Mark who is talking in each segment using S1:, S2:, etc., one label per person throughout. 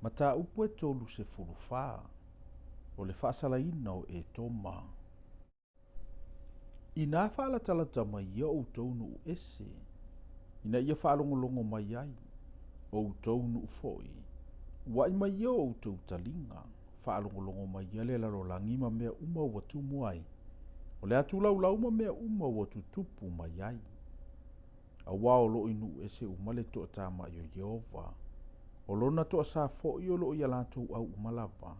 S1: Mata upu e tolu se fulufā, o le whaasalaina o e toma. Ina whaalatalata mai ia o taunu ese, ina ia whaalongolongo mai ai, o taunu foi. Wai mai ia o tau talinga, whaalongolongo mai ia le larolangi ma mea uma watu muai. O le atu lau ma mea uma watu tupu mai ai. A wao lo inu ese umale to atama yo Yehova. O lona to asa fo i o lo i alatou au umalava.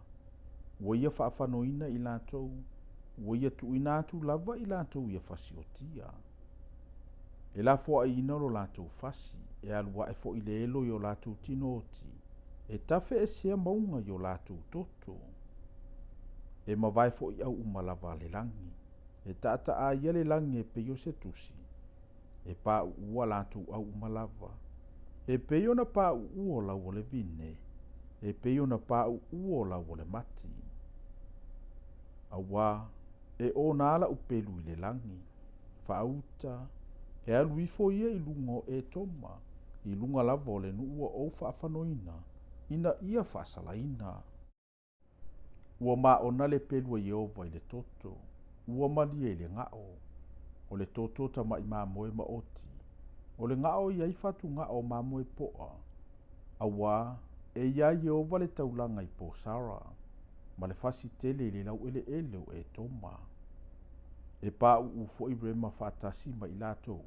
S1: Wa ia whaafanoina i latou, wa ia tu inatu lava i latou ia fasiotia. E la fo a ina lo latou fasi, e alua e fo i le elo yo latou tinoti, e tafe e sea maunga yo latou toto. E mawai fo i au umalava le langi, e tata a ia le langi e peyo se tusi, e pa ua latou au umalava. E peyo na pa uo la wole vine, e peyo na pa uo la wole mati. Awa, e o nala upelu i le langi, whauta, e alu ifo ia i lungo e toma, i lunga lava ole nu ua o whaafanoina, ina ia whaasalaina. Ua ma ona le pelu a Yehova i le toto, ua malia i le ngao, o le toto ta mai mamoe ma oti, o le ngao i ai fatu ngao mamoe poa, awa, e ia Yehova le taulanga i po Sara, ma le fasi tele le lau ele o e toma. E pa ufo i rema whaatasi ma i lato,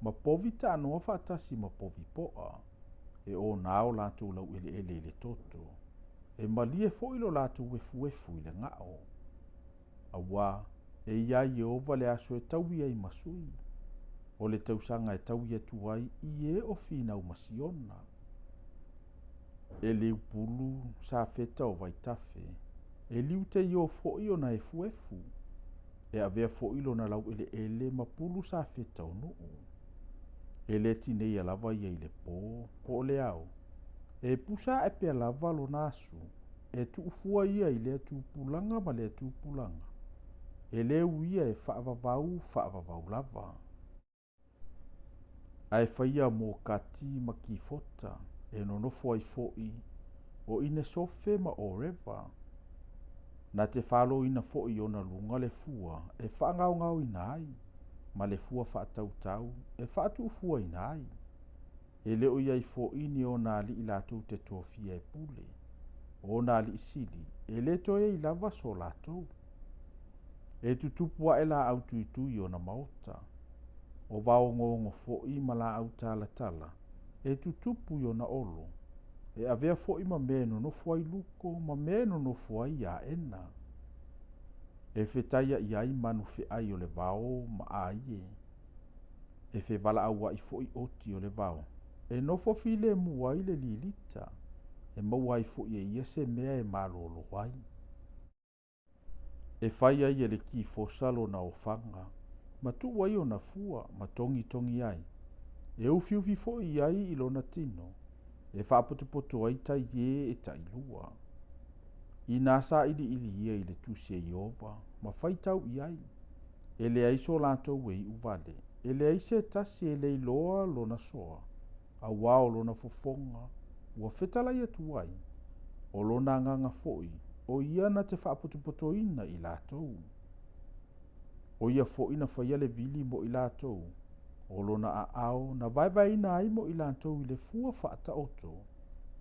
S1: ma povi ta anoa whaatasi ma povi poa, e o nao lato lau ele le toto, e malie fo ilo lato wefu i le ngao. Awa, e ia Yehova le aso e tauia i masui, o le tausanga e tauia tuai i e o fina u masiona. E le upulu sa feta o vaitafe, e liu te io fo io na efu, e avea fo ilo na lau ele ma pulu sa feta o nuu. E le tinei alava ia i le po le au. E pusa e pe alava lo nasu, e tu ufua ia i le tu pulanga ma le tu pulanga. E le uia e whaavavau lava. Ai whaia mō kati ma ki fota, e nonofo ai foi, o ine sofe ma o reva. Na te whalo ina foi o na lunga le fua, e whaangau ina ai, ma le fua whaatautau, e whaatu ufua ina ai. E leo iai foi ni o na li ilatou te tofia e pule, o na li isili, e le toe i lava so latou. E tutupua e la au tuitui o na maota, o vaongongo foi ma la au tala, e tutupu yo na olo, e avea foi ma meno no fuai luko, ma meno no fuai a ena. E fetaia iai manu fe ai o le vao ma aie, e fe vala aua i foi oti o le vao, e nofo file muai le lilita, e mauai foi e ia se mea e malolo wai. E fai ai e le ki fosalo na ofanga, ma tu wai o na fua, ma tongi ai. E ufi fo i ai ilona tino, e whaapotopoto ai tai e tai lua. I nasa ili ia i le tusi e Yehova, ma whaitau i ai. E le aiso lantou e uvale, e le aise tasi e le iloa lona soa, a wao lona fofonga, ua whetalai atu ai, o lona nganga foi, o ia na te whaapotopotoina i latou. O ia foi na whaia le vili mo i latou, o lona a ao na vai ina ai mo i latou i le fua whaata oto,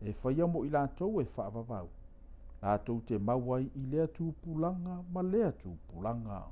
S1: e whaia mo i latou e whaavavau. Latou te mawai i lea tūpulanga ma lea tūpulanga.